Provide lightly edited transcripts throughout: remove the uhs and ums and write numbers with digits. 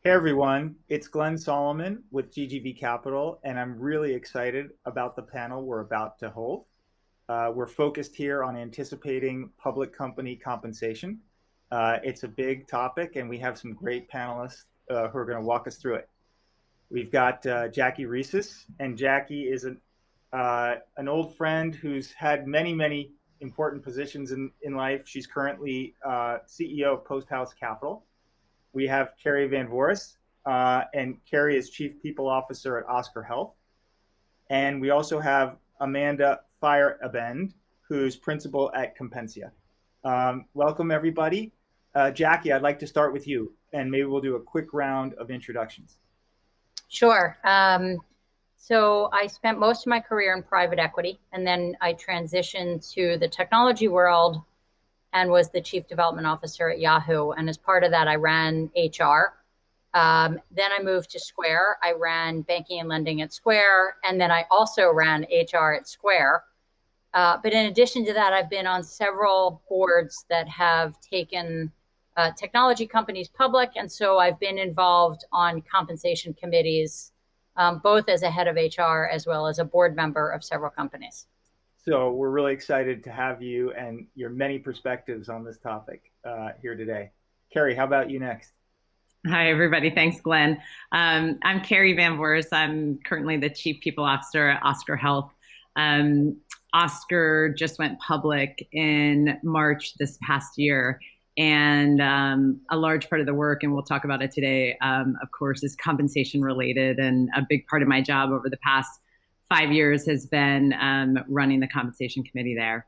Hey everyone, it's Glenn Solomon with GGV Capital, and I'm really excited about the panel we're about to hold. We're focused here on anticipating public company compensation. It's a big topic, and we have some great panelists who are going to walk us through it. We've got Jackie Reeses, and Jackie is an old friend who's had many important positions in life. She's currently CEO of Post House Capital. We have Kerry Van Voris, and Kerry is Chief People Officer at Oscar Health. And we also have Amanda Feyerabend, who's Principal at Compensia. Welcome, everybody. Jackie, I'd like to start with you, and maybe we'll do a quick round of introductions. Sure. So I spent most of my career in private equity, and then I transitioned to the technology world and was the chief development officer at Yahoo. And as part of that, I ran HR. Then I moved to Square. I ran banking and lending at Square. And then I also ran HR at Square. But in addition to that, I've been on several boards that have taken technology companies public. And so I've been involved on compensation committees, both as a head of HR as well as a board member of several companies. So we're really excited to have you and your many perspectives on this topic here today. Kerry, how about you next? Hi, everybody. Thanks, Glenn. I'm Kerry Van Voris. I'm currently the Chief People Officer at Oscar Health. Oscar just went public in March this past year. And a large part of the work, and we'll talk about it today, of course, is compensation related. And a big part of my job over the past 5 years has been running the compensation committee there.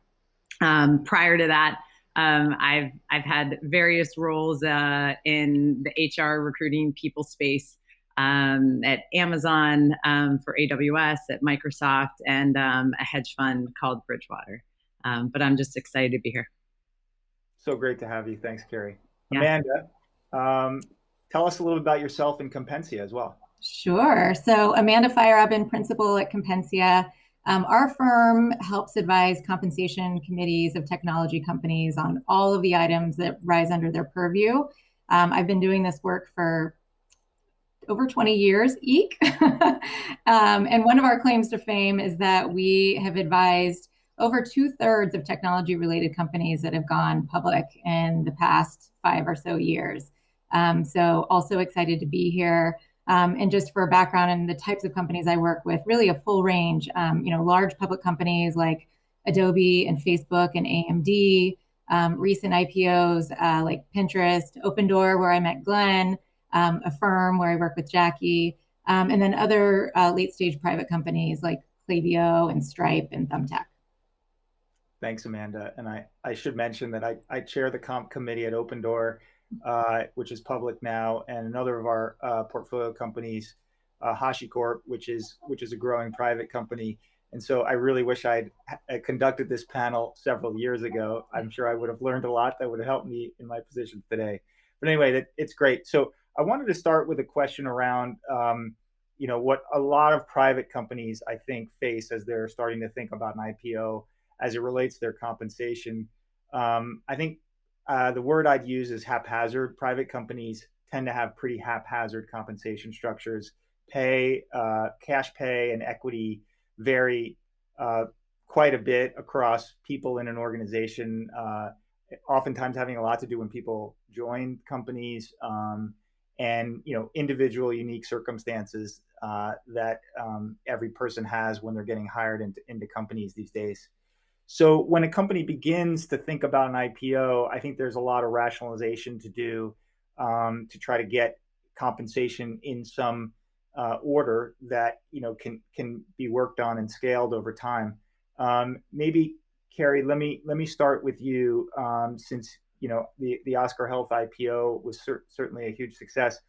Prior to that, I've had various roles in the HR recruiting people space at Amazon, for AWS, at Microsoft, and a hedge fund called Bridgewater. But I'm just excited to be here. So great to have you. Thanks, Kerry. Yeah. Amanda, tell us a little about yourself and Compensia as well. Sure. So Amanda Feyerabend, principal at Compensia. Our firm helps advise compensation committees of technology companies on all of the items that rise under their purview. I've been doing this work for over 20 years, eek. And one of our claims to fame is that we have advised over 2/3 of technology-related companies that have gone public in the past 5 or so years. So also excited to be here. And just for a background in the types of companies I work with, really a full range, large public companies like Adobe and Facebook and AMD, recent IPOs like Pinterest, Opendoor, where I met Glenn, a firm where I work with Jackie, and then other late-stage private companies like Klaviyo and Stripe and Thumbtack. Thanks, Amanda. And I should mention that I chair the comp committee at Opendoor, which is public now, and another of our portfolio companies, HashiCorp, which is a growing private company. And so I really wish I'd conducted this panel several years ago. I'm sure I would have learned a lot that would have helped me in my position today. But anyway, it's great. So I wanted to start with a question around, what a lot of private companies, I think, face as they're starting to think about an IPO as it relates to their compensation. I think the word I'd use is haphazard. Private companies tend to have pretty haphazard compensation structures. Cash pay and equity vary quite a bit across people in an organization, oftentimes having a lot to do when people join companies, and individual unique circumstances that every person has when they're getting hired into companies these days. So when a company begins to think about an IPO, I think there's a lot of rationalization to do to try to get compensation in some order that can be worked on and scaled over time. Maybe Kerry, let me start with you, since the Oscar Health IPO was certainly a huge success.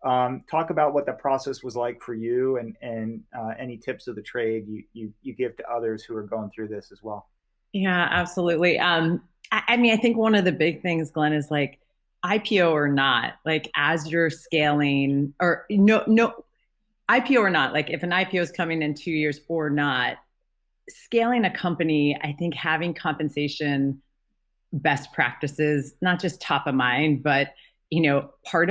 Talk about what the process was like for you, and any tips of the trade you give to others who are going through this as well. Yeah, absolutely. I think one of the big things, Glenn, is like IPO or not, like as you're scaling, or no IPO or not, like if an IPO is coming in 2 years or not, scaling a company, I think having compensation best practices, not just top of mind, but part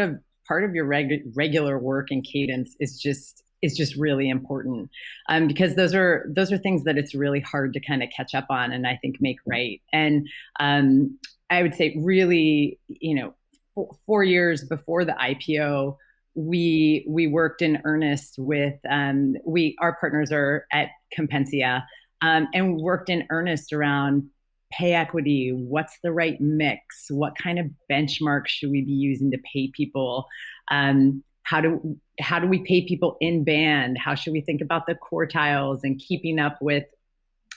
part of your regular work and cadence is just really important, because those are things that it's really hard to kind of catch up on and I think make right. And I would say really, 4 years before the IPO, we worked in earnest with our partners are at Compensia, and worked in earnest around pay equity. What's the right mix? What kind of benchmarks should we be using to pay people? How do we pay people in band? How should we think about the quartiles and keeping up with,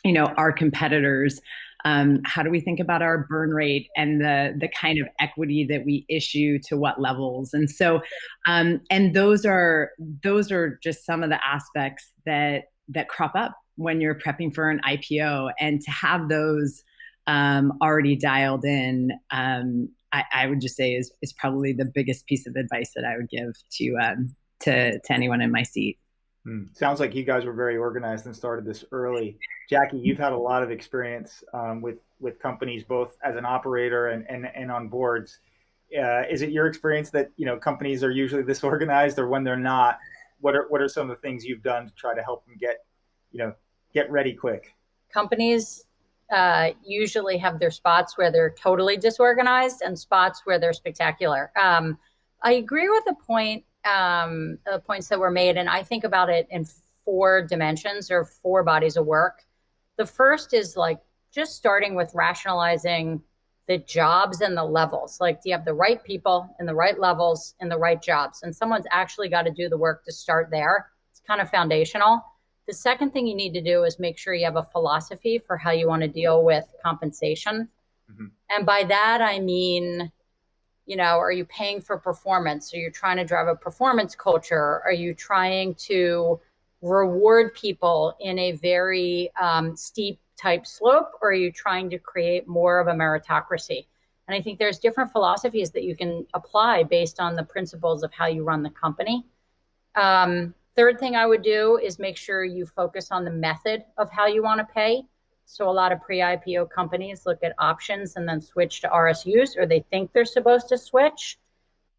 our competitors? How do we think about our burn rate and the kind of equity that we issue to what levels? And so, and those are just some of the aspects that crop up when you're prepping for an IPO, and to have those already dialed in, I would just say is probably the biggest piece of advice that I would give to anyone in my seat. Sounds like you guys were very organized and started this early. Jackie, you've had a lot of experience with companies, both as an operator and on boards. Is it your experience that companies are usually this organized, or when they're not, what are some of the things you've done to try to help them get ready quick? Companies usually have their spots where they're totally disorganized and spots where they're spectacular. I agree with the points that were made, and I think about it in 4 dimensions or 4 bodies of work. The first is just starting with rationalizing the jobs and the levels. Do you have the right people in the right levels in the right jobs? And someone's actually got to do the work to start there. It's kind of foundational. The second thing you need to do is make sure you have a philosophy for how you want to deal with compensation. Mm-hmm. And by that, I mean, are you paying for performance? Are you trying to drive a performance culture? Are you trying to reward people in a very steep type slope? Or are you trying to create more of a meritocracy? And I think there's different philosophies that you can apply based on the principles of how you run the company. Third thing I would do is make sure you focus on the method of how you want to pay. So a lot of pre-IPO companies look at options and then switch to RSUs, or they think they're supposed to switch.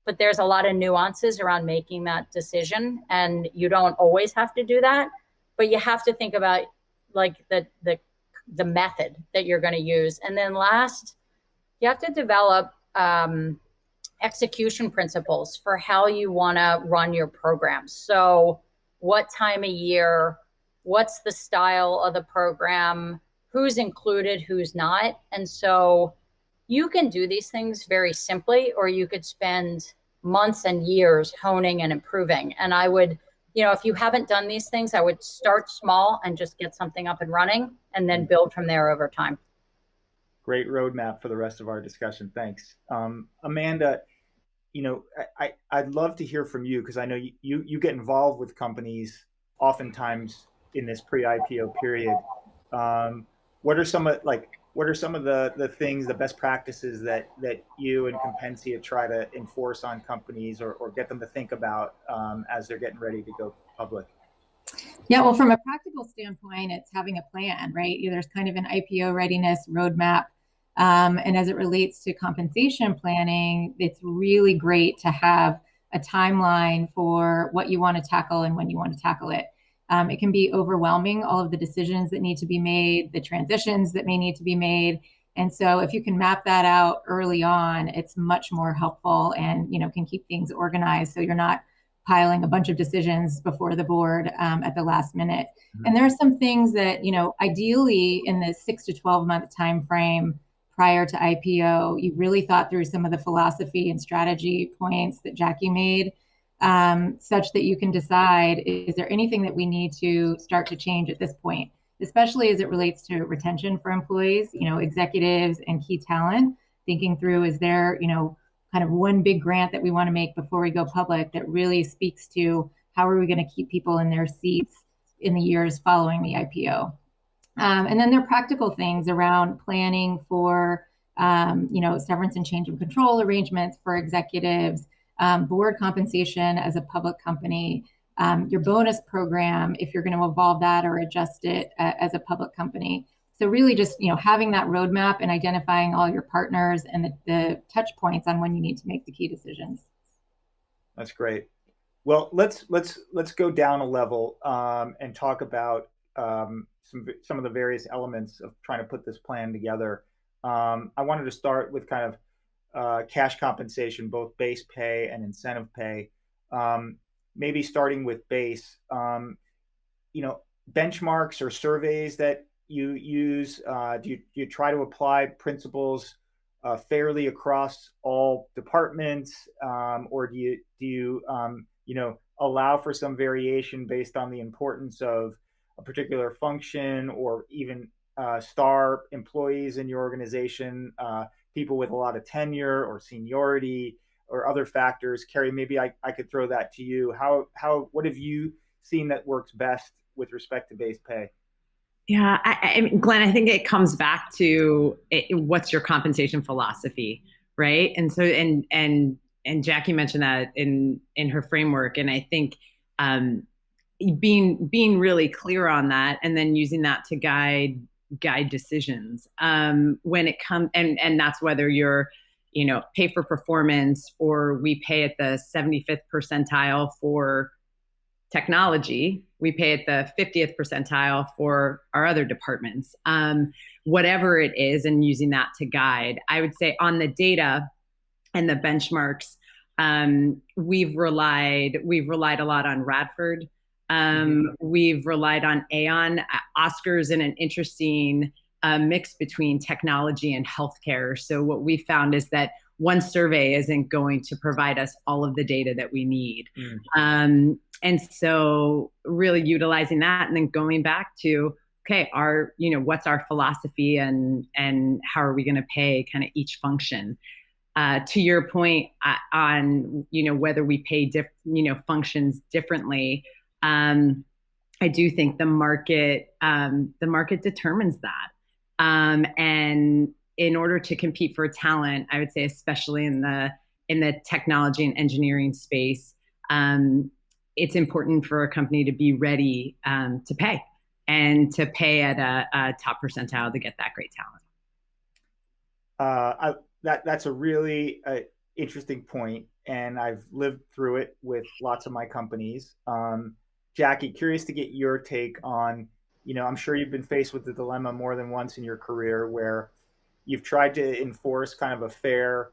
But there's a lot of nuances around making that decision, and you don't always have to do that. But you have to think about the method that you're going to use. And then last, you have to develop execution principles for how you want to run your programs. So what time of year, what's the style of the program, who's included, who's not. And so you can do these things very simply, or you could spend months and years honing and improving. And I would, if you haven't done these things, I would start small and just get something up and running, and then build from there over time. Great roadmap for the rest of our discussion. Thanks. Amanda, I'd love to hear from you, because I know you get involved with companies oftentimes in this pre-IPO period. What are some of the things, the best practices that you and Compensia try to enforce on companies, or get them to think about as they're getting ready to go public? Yeah, well, from a practical standpoint, it's having a plan, right? There's kind of an IPO readiness roadmap. And as it relates to compensation planning, it's really great to have a timeline for what you want to tackle and when you want to tackle it. It can be overwhelming, all of the decisions that need to be made, the transitions that may need to be made. And so if you can map that out early on, it's much more helpful and, can keep things organized so you're not piling a bunch of decisions before the board at the last minute. Mm-hmm. And there are some things that, ideally in the 6 to 12 month time frame prior to IPO, you really thought through some of the philosophy and strategy points that Jackie made, such that you can decide, is there anything that we need to start to change at this point, especially as it relates to retention for employees, executives and key talent, thinking through, is there, kind of one big grant that we want to make before we go public that really speaks to how are we going to keep people in their seats in the years following the IPO. And then there are practical things around planning for, severance and change of control arrangements for executives, board compensation as a public company, your bonus program, if you're going to evolve that or adjust it as a public company. So really just, having that roadmap and identifying all your partners and the touch points on when you need to make the key decisions. That's great. Well, let's go down a level and talk about some of the various elements of trying to put this plan together. I wanted to start with kind of cash compensation, both base pay and incentive pay. Um, Maybe starting with base. You know, benchmarks or surveys that you use? Do you try to apply principles fairly across all departments, or do you you know, allow for some variation based on the importance of a particular function, or even star employees in your organization, people with a lot of tenure or seniority or other factors? Kerry, maybe I could throw that to you. What have you seen that works best with respect to base pay? Yeah, I mean, Glenn, I think it comes back to what's your compensation philosophy, right? And so, and Jackie mentioned that in her framework, and I think um, being really clear on that, and then using that to guide decisions when it comes, and that's whether you're, you know, pay for performance, or we pay at the 75th percentile for technology, we pay at the 50th percentile for our other departments. Whatever it is, and using that to guide. I would say on the data and the benchmarks, we've relied a lot on Radford. We've relied on Aon. Oscar's in an interesting mix between technology and healthcare. So what we found is that one survey isn't going to provide us all of the data that we need. And so really utilizing that, and then going back to, okay, you know, what's our philosophy, and how are we going to pay kind of each function? To your point on, you know, whether we pay functions differently, I do think the market determines that. And in order to compete for talent, I would say, especially in the technology and engineering space, it's important for a company to be ready to pay, and to pay at a top percentile to get that great talent. That's a really interesting point, and I've lived through it with lots of my companies. Jackie, curious to get your take on, you know, I'm sure you've been faced with the dilemma more than once in your career where you've tried to enforce kind of a fair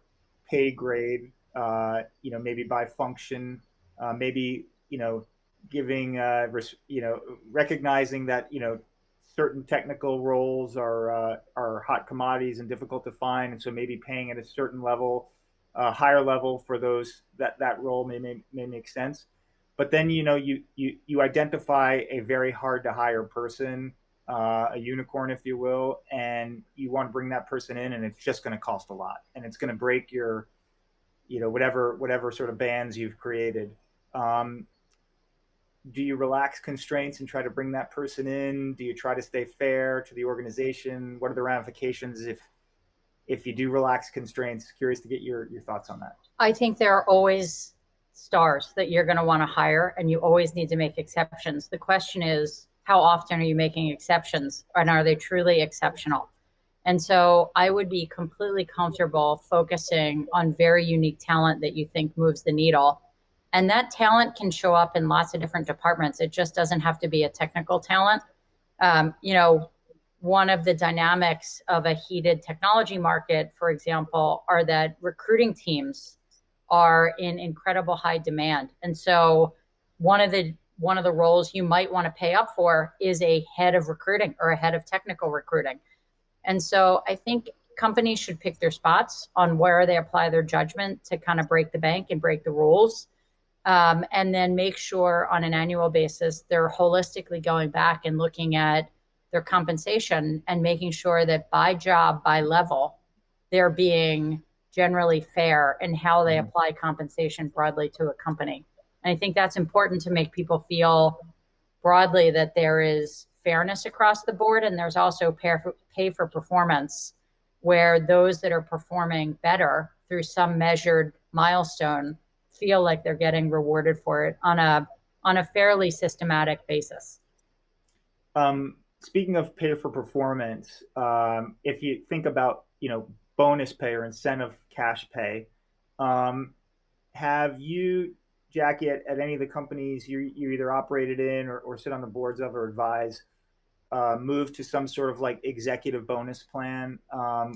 pay grade, you know, maybe by function, maybe, you know, giving, you know, recognizing that, you know, certain technical roles are hot commodities and difficult to find, and so maybe paying at a certain level, higher level for those that role may make sense. But then, you know, you identify a very hard to hire person, a unicorn, if you will, and you want to bring that person in, and it's just going to cost a lot, and it's going to break your, you know, whatever sort of bands you've created. Do you relax constraints and try to bring that person in? Do you try to stay fair to the organization? What are the ramifications if you do relax constraints? Curious to get your thoughts on that. I think there are always stars that you're going to want to hire, and you always need to make exceptions. The question is, how often are you making exceptions, and are they truly exceptional? And so I would be completely comfortable focusing on very unique talent that you think moves the needle. And that talent can show up in lots of different departments. It just doesn't have to be a technical talent. You know, one of the dynamics of a heated technology market, for example, are that recruiting teams are in incredible high demand. And so one of the roles you might want to pay up for is a head of recruiting or a head of technical recruiting. And so I think companies should pick their spots on where they apply their judgment to kind of break the bank and break the rules. And then make sure on an annual basis, they're holistically going back and looking at their compensation and making sure that by job, by level, they're being generally fair in how they apply compensation broadly to a company. And I think that's important to make people feel broadly that there is fairness across the board. And there's also pay for performance, where those that are performing better through some measured milestone feel like they're getting rewarded for it on a fairly systematic basis. Speaking of pay for performance, if you think about, you know, bonus pay or incentive cash pay, have you Jackie, at any of the companies you either operated in or sit on the boards of or advise, move to some sort of like executive bonus plan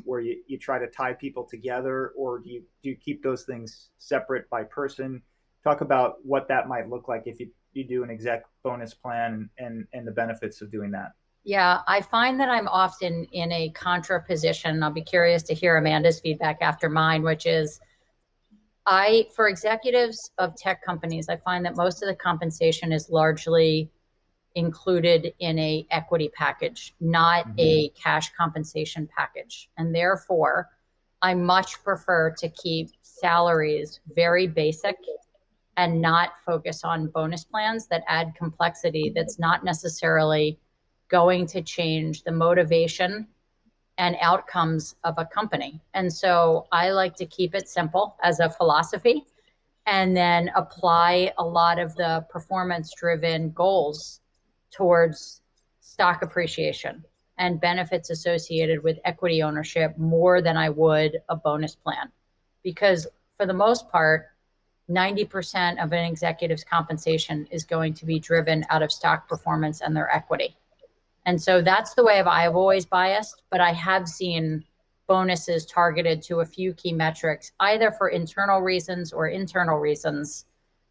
where you try to tie people together, or do you keep those things separate by person? Talk about what that might look like if you do an exec bonus plan and the benefits of doing that. Yeah, I find that I'm often in a contra position. I'll be curious to hear Amanda's feedback after mine, which is for executives of tech companies, I find that most of the compensation is largely included in a equity package, not a cash compensation package. And therefore, I much prefer to keep salaries very basic and not focus on bonus plans that add complexity that's not necessarily going to change the motivation and outcomes of a company. And so I like to keep it simple as a philosophy and then apply a lot of the performance driven goals towards stock appreciation and benefits associated with equity ownership more than I would a bonus plan. Because for the most part, 90% of an executive's compensation is going to be driven out of stock performance and their equity. And so that's the way I've always biased, but I have seen bonuses targeted to a few key metrics, either for internal reasons or internal reasons.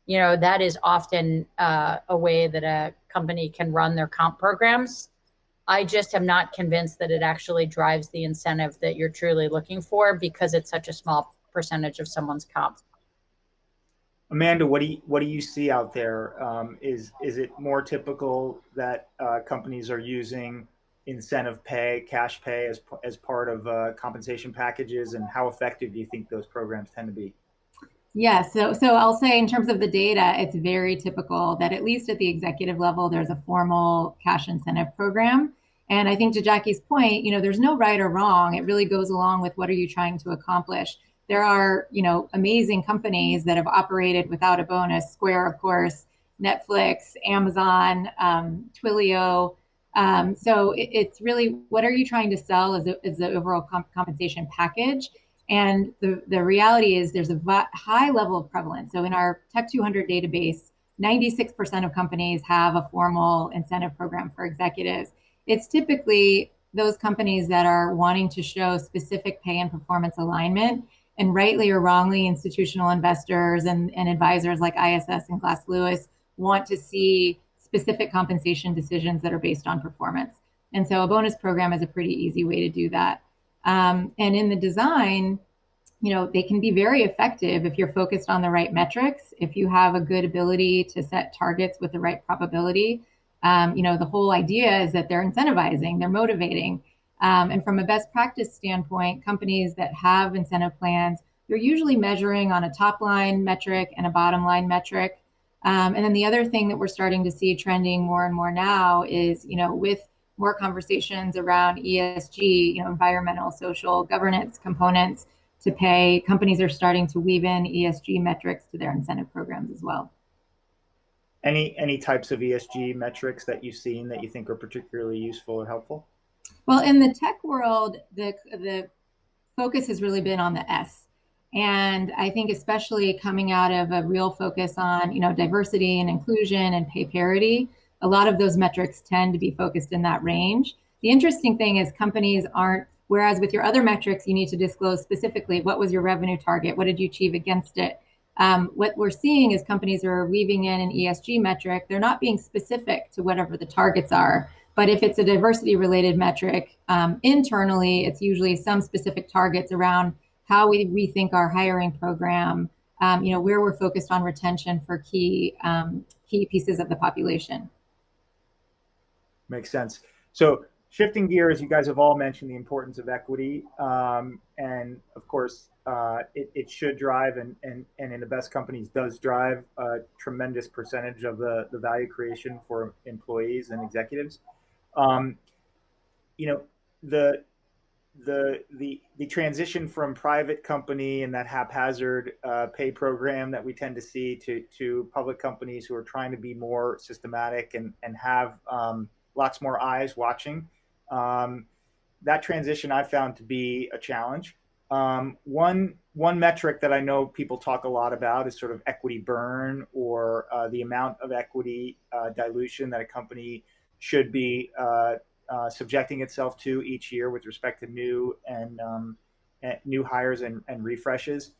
You know, that is often a way that a company can run their comp programs. I just am not convinced that it actually drives the incentive that you're truly looking for because it's such a small percentage of someone's comp. Amanda, what do you see out there? Is it more typical that companies are using incentive pay, cash pay as part of compensation packages, and how effective do you think those programs tend to be? Yeah, so I'll say in terms of the data, it's very typical that at least at the executive level, there's a formal cash incentive program. And I think to Jackie's point, there's no right or wrong. It really goes along with what are you trying to accomplish. There are, amazing companies that have operated without a bonus. Square, of course, Netflix, Amazon, Twilio. So it's really what are you trying to sell as the overall compensation package. And the reality is there's a high level of prevalence. So in our Tech 200 database, 96% of companies have a formal incentive program for executives. It's typically those companies that are wanting to show specific pay and performance alignment. And rightly or wrongly, institutional investors and advisors like ISS and Glass Lewis want to see specific compensation decisions that are based on performance. And so a bonus program is a pretty easy way to do that. And in the design, they can be very effective if you're focused on the right metrics, if you have a good ability to set targets with the right probability. The whole idea is that they're incentivizing, they're motivating. And from a best practice standpoint, companies that have incentive plans, you're usually measuring on a top line metric and a bottom line metric. And then the other thing that we're starting to see trending more and more now is, with more conversations around ESG, environmental, social, governance components to pay, companies are starting to weave in ESG metrics to their incentive programs as well. Any types of ESG metrics that you've seen that you think are particularly useful or helpful? Well, in the tech world, the focus has really been on the S. And I think especially coming out of a real focus on, diversity and inclusion and pay parity, a lot of those metrics tend to be focused in that range. The interesting thing is companies aren't, whereas with your other metrics, you need to disclose specifically what was your revenue target, what did you achieve against it. What we're seeing is companies are weaving in an ESG metric. They're not being specific to whatever the targets are. But if it's a diversity related metric, internally, it's usually some specific targets around how we rethink our hiring program, where we're focused on retention for key pieces of the population. Makes sense. So shifting gears, you guys have all mentioned the importance of equity. And of course, it should drive and in the best companies does drive a tremendous percentage of the value creation for employees and executives. The transition from private company and that haphazard pay program that we tend to see to public companies who are trying to be more systematic and have lots more eyes watching. That transition I found to be a challenge. One metric that I know people talk a lot about is sort of equity burn, or the amount of equity dilution that a company should be subjecting itself to each year with respect to new hires and refreshes.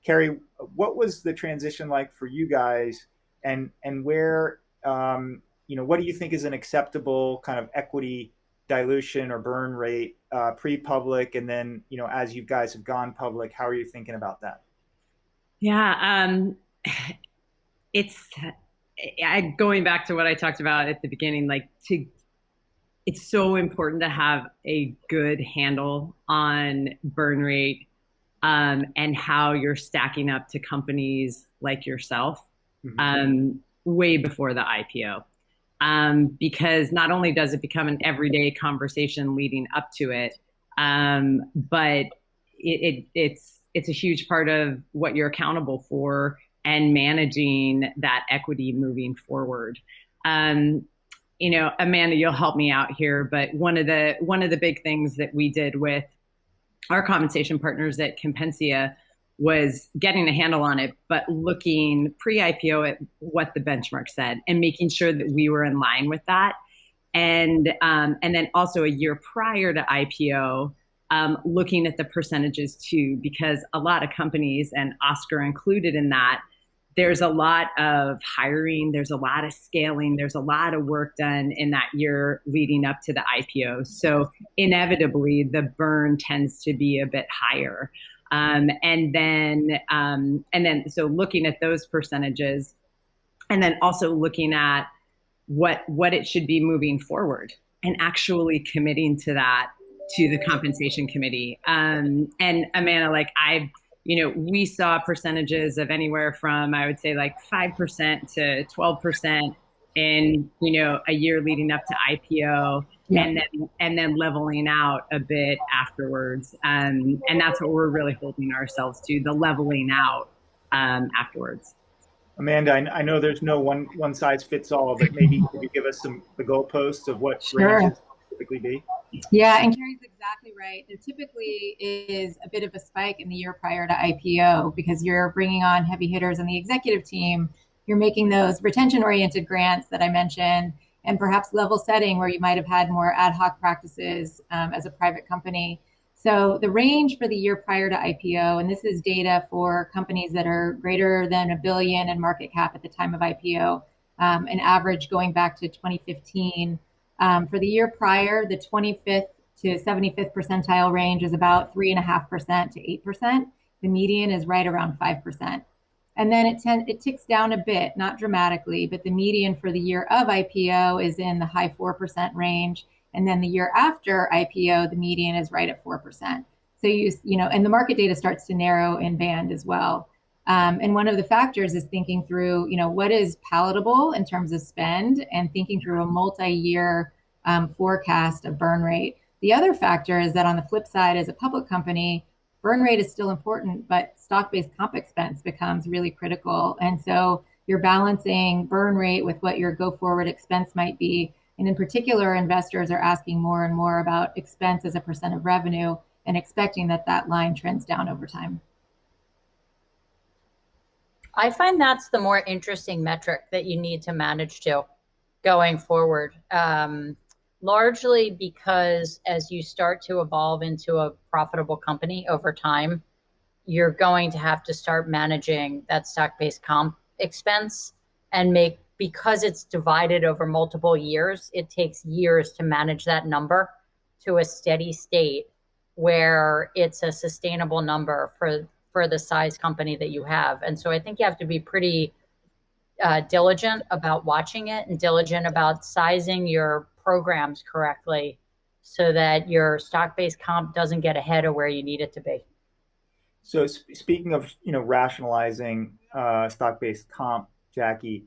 Kerry, what was the transition like for you guys, and where what do you think is an acceptable kind of equity dilution or burn rate pre-public, and then as you guys have gone public, how are you thinking about that? Yeah, it's going back to what I talked about at the beginning, it's so important to have a good handle on burn rate, and how you're stacking up to companies like yourself, way before the IPO. Because not only does it become an everyday conversation leading up to it, but it's a huge part of what you're accountable for and managing that equity moving forward. Amanda, you'll help me out here, but one of the big things that we did with our compensation partners at Compensia was getting a handle on it, but looking pre-IPO at what the benchmark said and making sure that we were in line with that. And then also a year prior to IPO, looking at the percentages too, because a lot of companies, and Oscar included in that, there's a lot of hiring, there's a lot of scaling, there's a lot of work done in that year leading up to the IPO. So inevitably, the burn tends to be a bit higher. And then so looking at those percentages, and then also looking at what it should be moving forward, and actually committing to that to the compensation committee. And Amanda, we saw percentages of anywhere from, I would say, 5% to 12% in a year leading up to IPO. Yeah. and then leveling out a bit afterwards, and that's what we're really holding ourselves to, the leveling out afterwards. Amanda, I know there's no one size fits all, but maybe could you give us the goalposts of what ranges typically be? Yeah, and Kerry's exactly right. There typically is a bit of a spike in the year prior to IPO because you're bringing on heavy hitters on the executive team. You're making those retention-oriented grants that I mentioned, and perhaps level setting where you might have had more ad hoc practices as a private company. So the range for the year prior to IPO, and this is data for companies that are greater than $1 billion in market cap at the time of IPO, an average going back to 2015. For the year prior, the 25th to 75th percentile range is about 3.5% to 8%. The median is right around 5%. And then it ticks down a bit, not dramatically, but the median for the year of IPO is in the high 4% range. And then the year after IPO, the median is right at 4%. So and the market data starts to narrow in band as well. And one of the factors is thinking through, what is palatable in terms of spend, and thinking through a multi-year forecast of burn rate. The other factor is that on the flip side, as a public company, burn rate is still important, but stock-based comp expense becomes really critical. And so you're balancing burn rate with what your go-forward expense might be. And in particular, investors are asking more and more about expense as a percent of revenue and expecting that line trends down over time. I find that's the more interesting metric that you need to manage to going forward. Largely because as you start to evolve into a profitable company over time, you're going to have to start managing that stock-based comp expense, and because it's divided over multiple years, it takes years to manage that number to a steady state where it's a sustainable number for the size company that you have. And so I think you have to be pretty diligent about watching it, and diligent about sizing your programs correctly so that your stock-based comp doesn't get ahead of where you need it to be. So speaking of rationalizing stock-based comp, Jackie,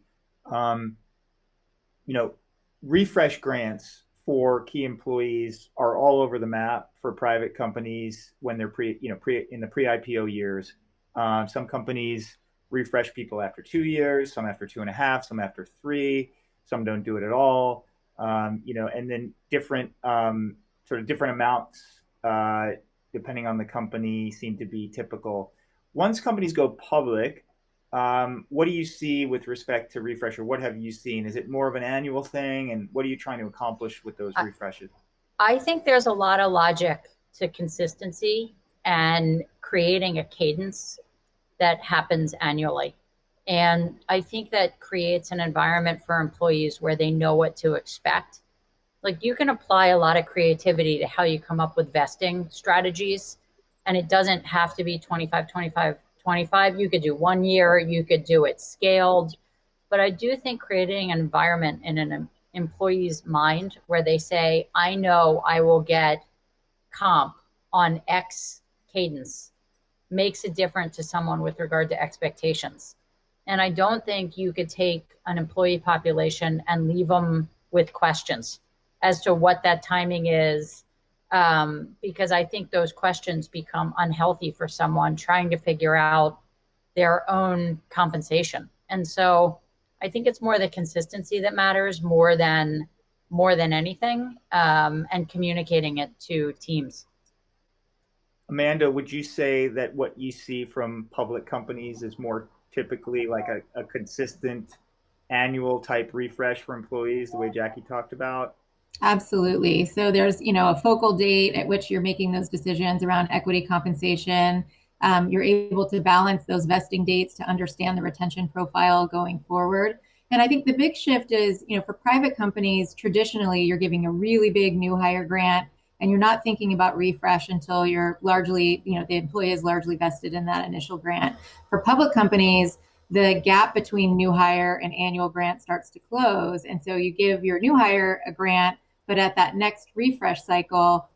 refresh grants for key employees are all over the map for private companies when they're in the pre-IPO years. Some companies refresh people after 2 years, some after 2.5, some after 3, some don't do it at all. And then different amounts depending on the company, seem to be typical. Once companies go public, what do you see with respect to refresh, or what have you seen? Is it more of an annual thing, and what are you trying to accomplish with those refreshes? I think there's a lot of logic to consistency and creating a cadence that happens annually. And I think that creates an environment for employees where they know what to expect. Like, you can apply a lot of creativity to how you come up with vesting strategies, and it doesn't have to be 25, 25, 25. You could do 1 year, you could do it scaled. But I do think creating an environment in an employee's mind where they say, I know I will get comp on X cadence, makes it different to someone with regard to expectations. And I don't think you could take an employee population and leave them with questions as to what that timing is, because I think those questions become unhealthy for someone trying to figure out their own compensation. And so I think it's more the consistency that matters more than anything, and communicating it to teams. Amanda, would you say that what you see from public companies is more typically like a consistent annual type refresh for employees, the way Jackie talked about? Absolutely. So there's, a focal date at which you're making those decisions around equity compensation. You're able to balance those vesting dates to understand the retention profile going forward. And I think the big shift is, for private companies, traditionally, you're giving a really big new hire grant, and you're not thinking about refresh until you're largely, the employee is largely vested in that initial grant. For public companies, the gap between new hire and annual grant starts to close. And so you give your new hire a grant, but at that next refresh cycle,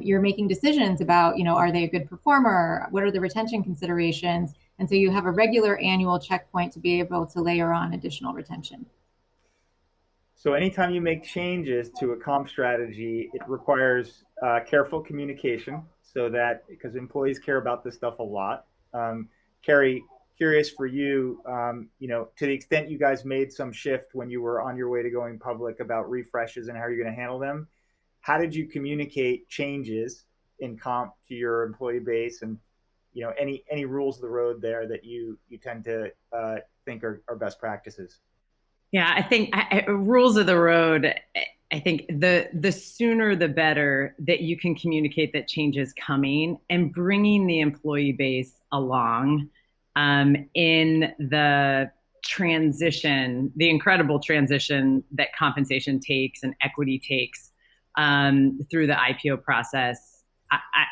you're making decisions about, are they a good performer? What are the retention considerations? And so you have a regular annual checkpoint to be able to layer on additional retention. So anytime you make changes to a comp strategy, it requires careful communication, so that, because employees care about this stuff a lot. Kerry, curious for you, to the extent you guys made some shift when you were on your way to going public about refreshes and how you're going to handle them, how did you communicate changes in comp to your employee base, and any rules of the road there that you tend to think are best practices? Yeah, I think rules of the road. I think the sooner the better that you can communicate that change is coming, and bringing the employee base along in the transition, the incredible transition that compensation takes and equity takes through the IPO process.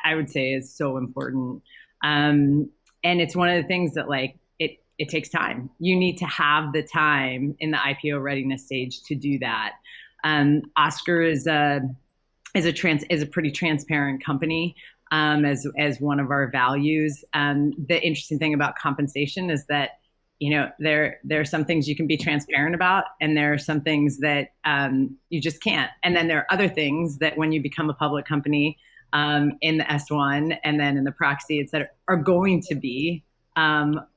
I would say is so important, and it's one of the things that it takes time. You need to have the time in the IPO readiness stage to do that. Oscar is a pretty transparent company, as one of our values. The interesting thing about compensation is that there are some things you can be transparent about, and there are some things that you just can't. And then there are other things that when you become a public company, in the S1 and then in the proxy, et cetera, are going to be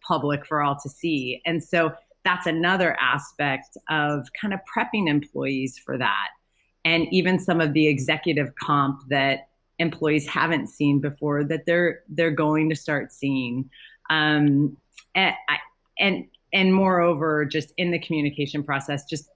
public for all to see. And so that's another aspect of kind of prepping employees for that. And even some of the executive comp that employees haven't seen before, that they're going to start seeing. And moreover, just in the communication process, just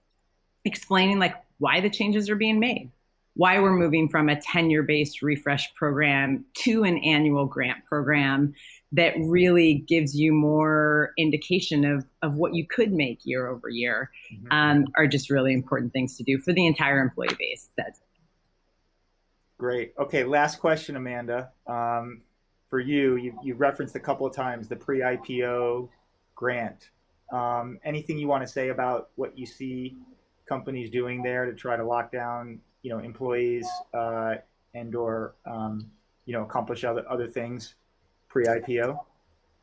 explaining why the changes are being made, why we're moving from a tenure-based refresh program to an annual grant program that really gives you more indication of what you could make year over year, are just really important things to do for the entire employee base. That's great. Okay, last question, Amanda. For you referenced a couple of times the pre-IPO grant. Anything you want to say about what you see companies doing there to try to lock down, employees and or accomplish other things pre-IPO?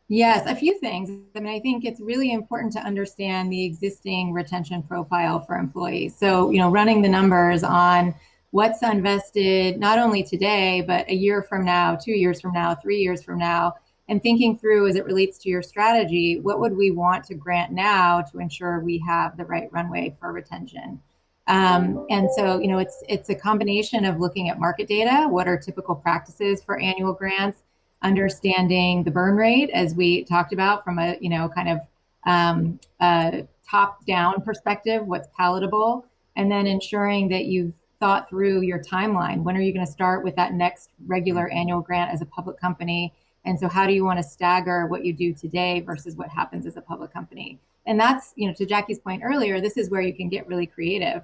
Yes, a few things. I think it's really important to understand the existing retention profile for employees. So, running the numbers on what's unvested, not only today, but a year from now, 2 years from now, 3 years from now, and thinking through as it relates to your strategy, what would we want to grant now to ensure we have the right runway for retention? And so, it's a combination of looking at market data, what are typical practices for annual grants, understanding the burn rate, as we talked about from a, kind of top-down perspective, what's palatable, and then ensuring that you've thought through your timeline. When are you going to start with that next regular annual grant as a public company? And so how do you want to stagger what you do today versus what happens as a public company? And that's, to Jackie's point earlier, this is where you can get really creative.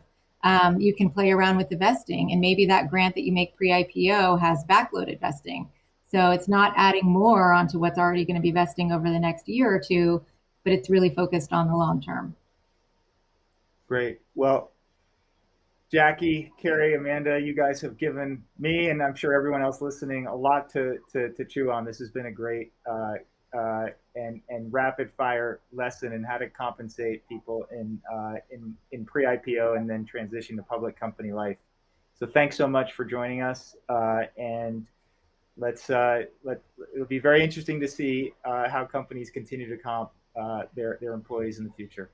You can play around with the vesting, and maybe that grant that you make pre-IPO has backloaded vesting. So it's not adding more onto what's already going to be vesting over the next year or two, but it's really focused on the long term. Great. Well, Jackie, Kerry, Amanda, you guys have given me, and I'm sure everyone else listening, a lot to chew on. This has been a great and rapid fire lesson in how to compensate people in pre-IPO and then transition to public company life. So thanks so much for joining us, and it'll be very interesting to see how companies continue to comp their employees in the future.